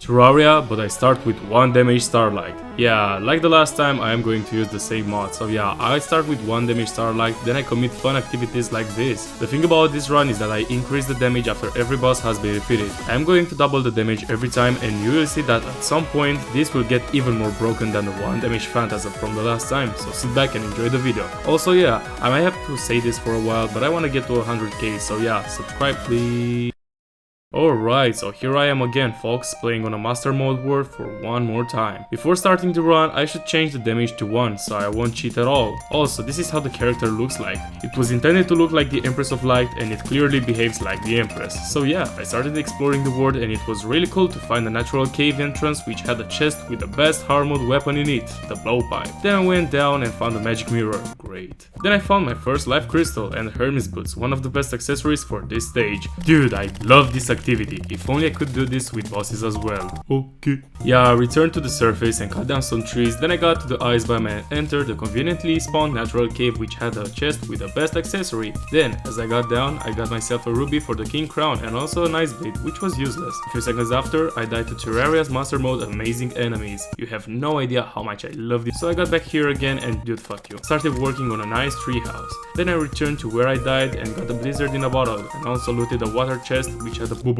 Terraria, but I start with 1 damage Starlight. Yeah, like the last time I am going to use the same mod, so yeah, I start with 1 damage Starlight, then I commit fun activities like this. The thing about this run is that I increase the damage after every boss has been defeated. I am going to double the damage every time, and you will see that at some point this will get even more broken than the 1 damage Phantasm from the last time, so sit back and enjoy the video. Also yeah, I might have to say this for a while, but I wanna get to 100k, so yeah, subscribe please. Alright, so here I am again folks, playing on a Master Mode world for one more time. Before starting the run, I should change the damage to 1, so I won't cheat at all. Also, this is how the character looks like. It was intended to look like the Empress of Light, and it clearly behaves like the Empress. So yeah, I started exploring the world, and it was really cool to find a natural cave entrance which had a chest with the best hard mode weapon in it, the blowpipe. Then I went down and found a magic mirror. Great. Then I found my first life crystal and Hermes boots, one of the best accessories for this stage. Dude, I love this activity. If only I could do this with bosses as well. Okay. Yeah, I returned to the surface and cut down some trees, then I got to the ice biome and entered the conveniently spawned natural cave which had a chest with the best accessory. Then, as I got down, I got myself a ruby for the king crown and also an ice blade, which was useless. A few seconds after, I died to Terraria's Master Mode amazing enemies. You have no idea how much I love this. So I got back here again and dude fuck you. Started working on a nice tree house. Then I returned to where I died and got a blizzard in a bottle, and also looted a water chest which had a boo.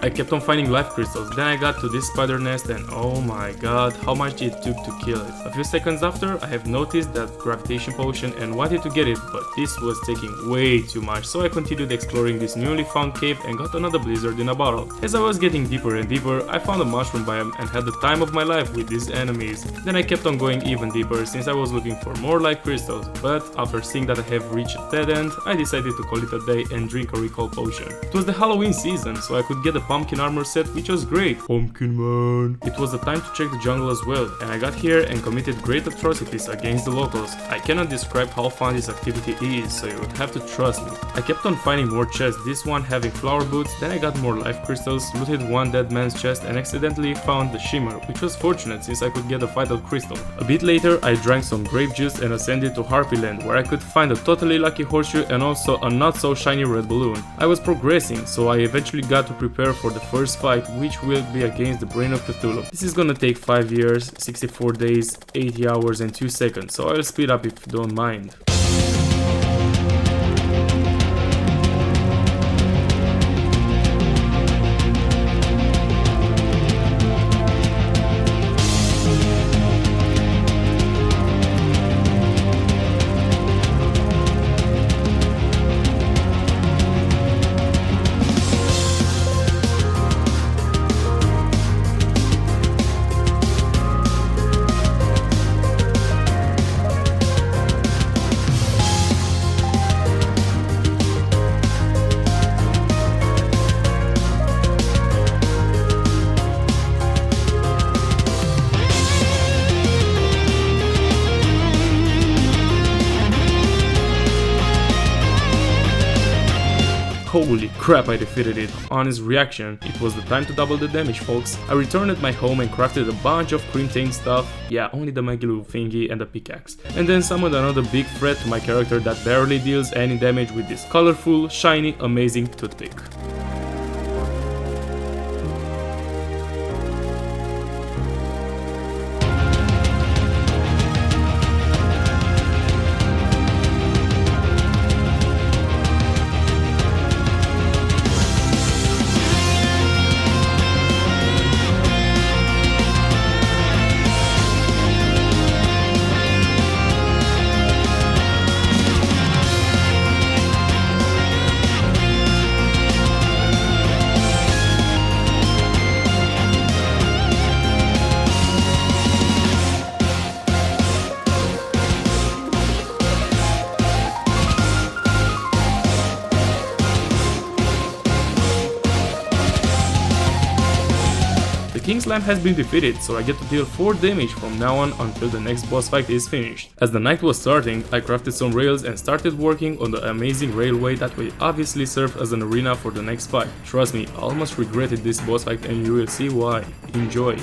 I kept on finding life crystals, then I got to this spider nest and oh my god, how much it took to kill it. A few seconds after, I have noticed that gravitation potion and wanted to get it, but this was taking way too much, so I continued exploring this newly found cave and got another blizzard in a bottle. As I was getting deeper and deeper, I found a mushroom biome and had the time of my life with these enemies. Then I kept on going even deeper since I was looking for more life crystals, but after seeing that I have reached a dead end, I decided to call it a day and drink a recall potion. It was the Halloween season, so I could get a pumpkin armor set, which was great. Pumpkin man. It was the time to check the jungle as well, and I got here and committed great atrocities against the locals. I cannot describe how fun this activity is, so you would have to trust me. I kept on finding more chests, this one having flower boots, then I got more life crystals, looted one dead man's chest and accidentally found the shimmer, which was fortunate since I could get a vital crystal. A bit later, I drank some grape juice and ascended to Harpy Land, where I could find a totally lucky horseshoe and also a not so shiny red balloon. I was progressing, so I eventually got to prepare for the first fight, which will be against the Brain of Cthulhu. This is gonna take 5 years, 64 days, 80 hours and 2 seconds, so I'll speed up if you don't mind. Holy crap, I defeated it. Honest reaction, it was the time to double the damage folks. I returned at my home and crafted a bunch of cream-tained stuff, yeah, only the Magilu thingy and the pickaxe. And then summoned another big threat to my character that barely deals any damage with this colorful, shiny, amazing toothpick. King's Lamp has been defeated, so I get to deal 4 damage from now on until the next boss fight is finished. As the night was starting, I crafted some rails and started working on the amazing railway that will obviously serve as an arena for the next fight. Trust me, I almost regretted this boss fight and you will see why. Enjoy!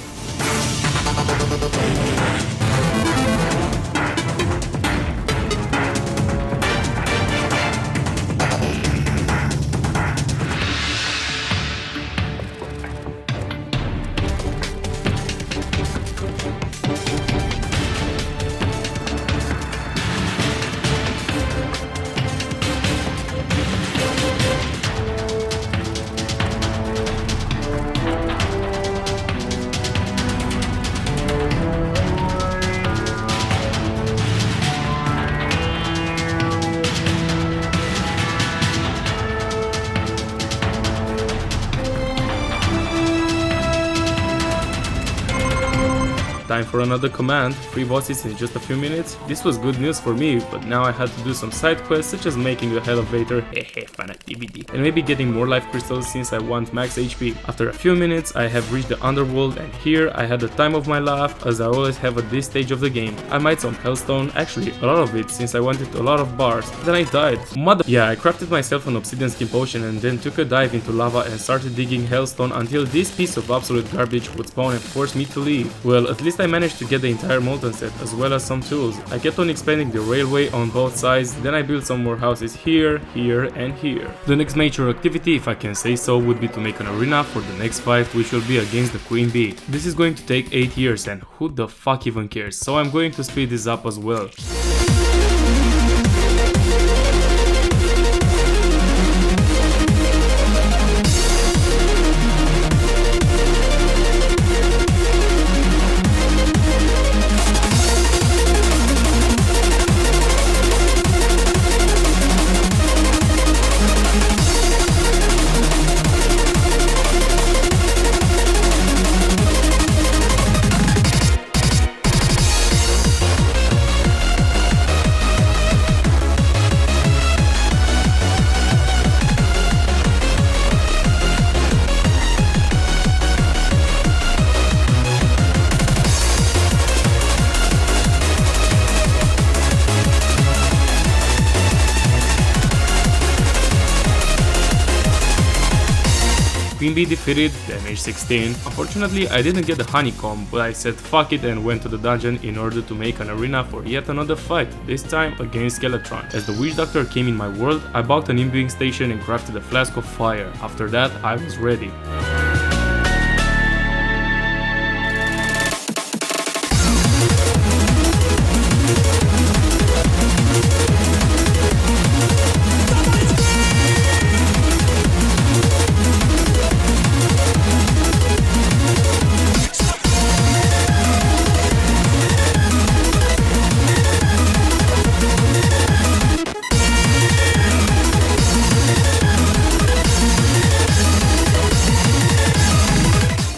time for another command, 3 bosses in just a few minutes. This was good news for me, but now I had to do some side quests such as making a elevator, hehe, fun activity, and maybe getting more life crystals since I want max HP. After a few minutes I have reached the Underworld, and here I had the time of my life, as I always have at this stage of the game. I mined some hellstone, actually a lot of it since I wanted a lot of bars, then I died. Yeah, I crafted myself an obsidian skin potion and then took a dive into lava and started digging hellstone until this piece of absolute garbage would spawn and force me to leave. Well, at least I managed to get the entire molten set as well as some tools. I kept on expanding the railway on both sides, then I built some more houses here, here and here. The next major activity, if I can say so, would be to make an arena for the next fight, which will be against the Queen Bee. This is going to take 8 years, and who the fuck even cares, so I'm going to speed this up as well. Queen Bee defeated, damage 16. Unfortunately, I didn't get the honeycomb, but I said fuck it and went to the dungeon in order to make an arena for yet another fight, this time against Skeletron. As the witch doctor came in my world, I bought an imbuing station and crafted a flask of fire. After that, I was ready.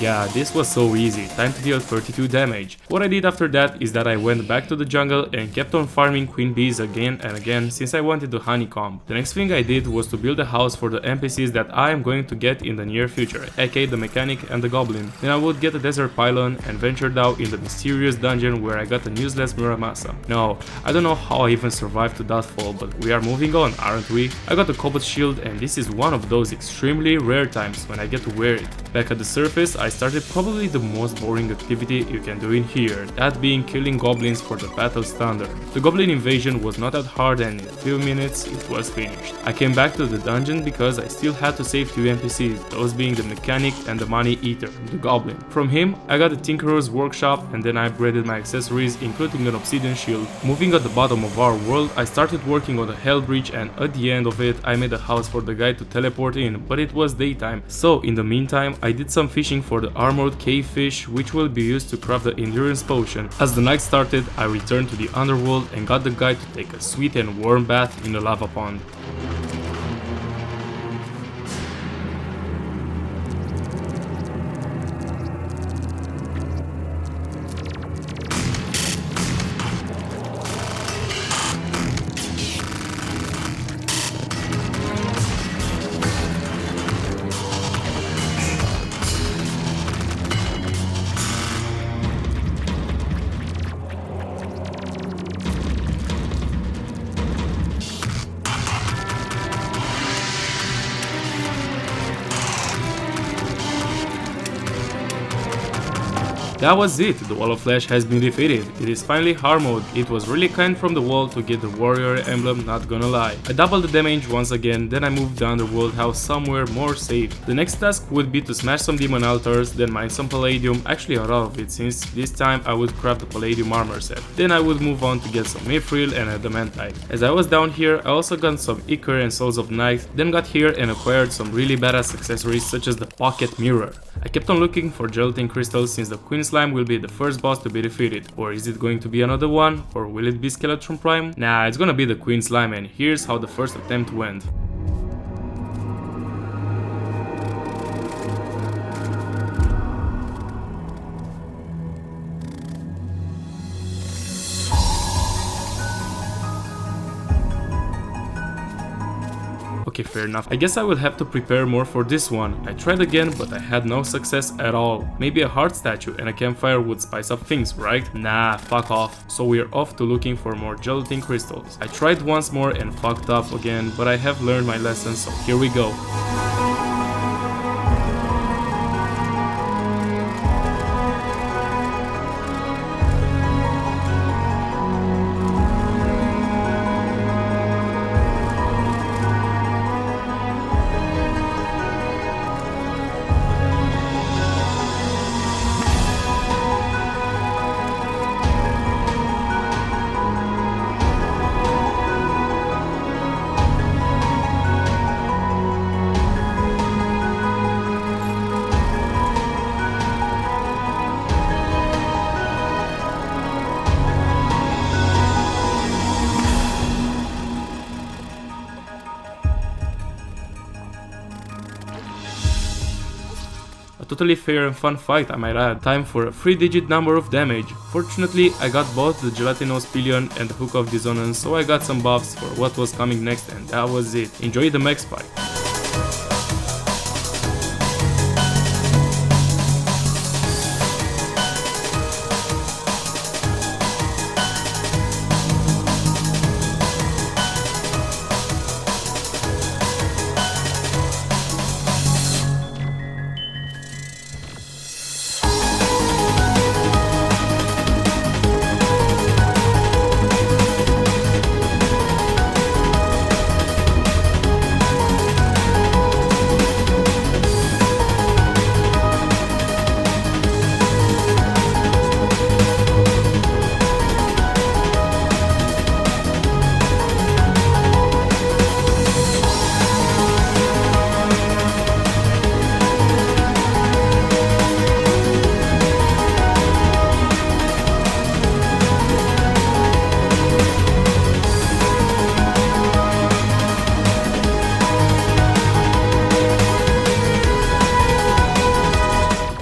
Yeah, this was so easy, time to deal 32 damage. What I did after that is that I went back to the jungle and kept on farming queen bees again and again since I wanted the honeycomb. The next thing I did was to build a house for the NPCs that I am going to get in the near future, aka the mechanic and the goblin. Then I would get a desert pylon and ventured out in the mysterious dungeon where I got a useless Muramasa. No, I don't know how I even survived to that fall, but we are moving on, aren't we? I got a cobalt shield, and this is one of those extremely rare times when I get to wear it. Back at the surface, I started probably the most boring activity you can do in here, that being killing goblins for the battle standard. The goblin invasion was not that hard, and in a few minutes it was finished. I came back to the dungeon because I still had to save 2 NPCs, those being the mechanic and the money eater, the goblin. From him, I got a tinkerer's workshop, and then I upgraded my accessories, including an obsidian shield. Moving at the bottom of our world, I started working on the hell breach, and at the end of it I made a house for the guy to teleport in, but it was daytime, so in the meantime I did some fishing for the armored cave fish, which will be used to craft the endurance potion. As the night started, I returned to the Underworld and got the guy to take a sweet and warm bath in the lava pond. That was it, the Wall of Flesh has been defeated. It is finally hard mode. It was really kind from the wall to get the warrior emblem, not gonna lie. I doubled the damage once again, then I moved the Underworld house somewhere more safe. The next task would be to smash some demon altars, then mine some palladium, actually a lot of it since this time I would craft the palladium armor set. Then I would move on to get some mithril and adamantite. As I was down here, I also got some ichor and souls of night, then got here and acquired some really badass accessories such as the pocket mirror. I kept on looking for gelatin crystals since the Queen Slime will be the first boss to be defeated. Or is it going to be another one? Or will it be Skeletron Prime? Nah, it's gonna be the Queen Slime, and here's how the first attempt went. Okay, fair enough. I guess I will have to prepare more for this one. I tried again, but I had no success at all. Maybe a heart statue and a campfire would spice up things, right? Nah, fuck off. So we're off to looking for more gelatin crystals. I tried once more and fucked up again, but I have learned my lesson, so here we go. Totally fair and fun fight, I might add. Time for a 3-digit number of damage. Fortunately, I got both the gelatinous pillion and the hook of dissonance, so I got some buffs for what was coming next, and that was it. Enjoy the max fight.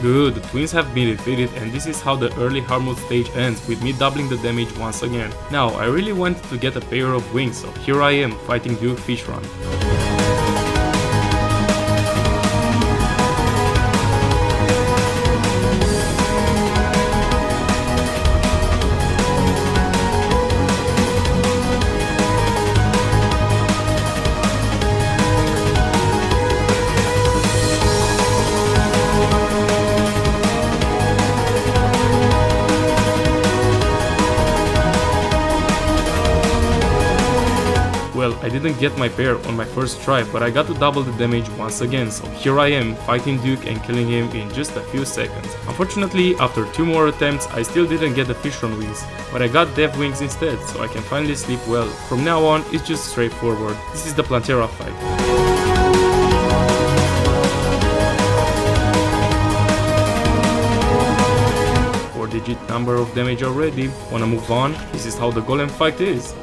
Good, the twins have been defeated, and this is how the early hard mode stage ends, with me doubling the damage once again. Now, I really wanted to get a pair of wings, so here I am, fighting Duke Fishron. Well, I didn't get my pair on my first try, but I got to double the damage once again, so here I am, fighting Duke and killing him in just a few seconds. Unfortunately, after 2 more attempts, I still didn't get the Fishron wings, but I got Dev wings instead, so I can finally sleep well. From now on, it's just straightforward. This is the Plantera fight. 4-digit number of damage already. Wanna move on? This is how the golem fight is.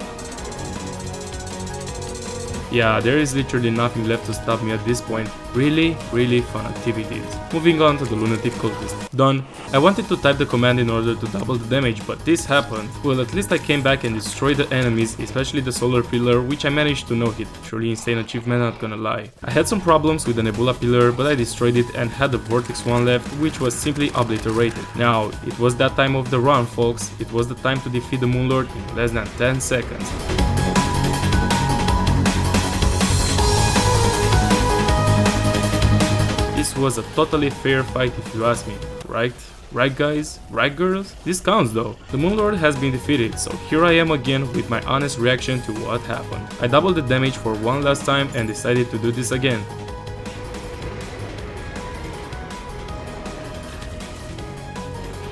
Yeah, there is literally nothing left to stop me at this point. Really fun activities. Moving on to the Lunatic Cultist. Done. I wanted to type the command in order to double the damage, but this happened. Well, at least I came back and destroyed the enemies, especially the solar pillar, which I managed to no-hit. Truly insane achievement, not gonna lie. I had some problems with the nebula pillar, but I destroyed it and had the vortex one left, which was simply obliterated. Now, it was that time of the run, folks. It was the time to defeat the Moonlord in less than 10 seconds. This was a totally fair fight if you ask me, right? Right guys? Right girls? This counts though. The Moonlord has been defeated, so here I am again with my honest reaction to what happened. I doubled the damage for one last time and decided to do this again.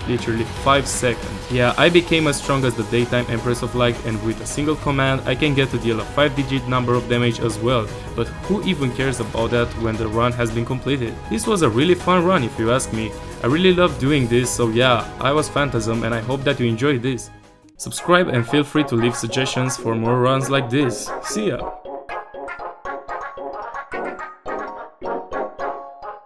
Literally 5 seconds. Yeah, I became as strong as the daytime Empress of Light, and with a single command I can get to deal a 5-digit number of damage as well, but who even cares about that when the run has been completed? This was a really fun run if you ask me. I really love doing this, so yeah, I was Phantasm and I hope that you enjoyed this. Subscribe and feel free to leave suggestions for more runs like this. See ya!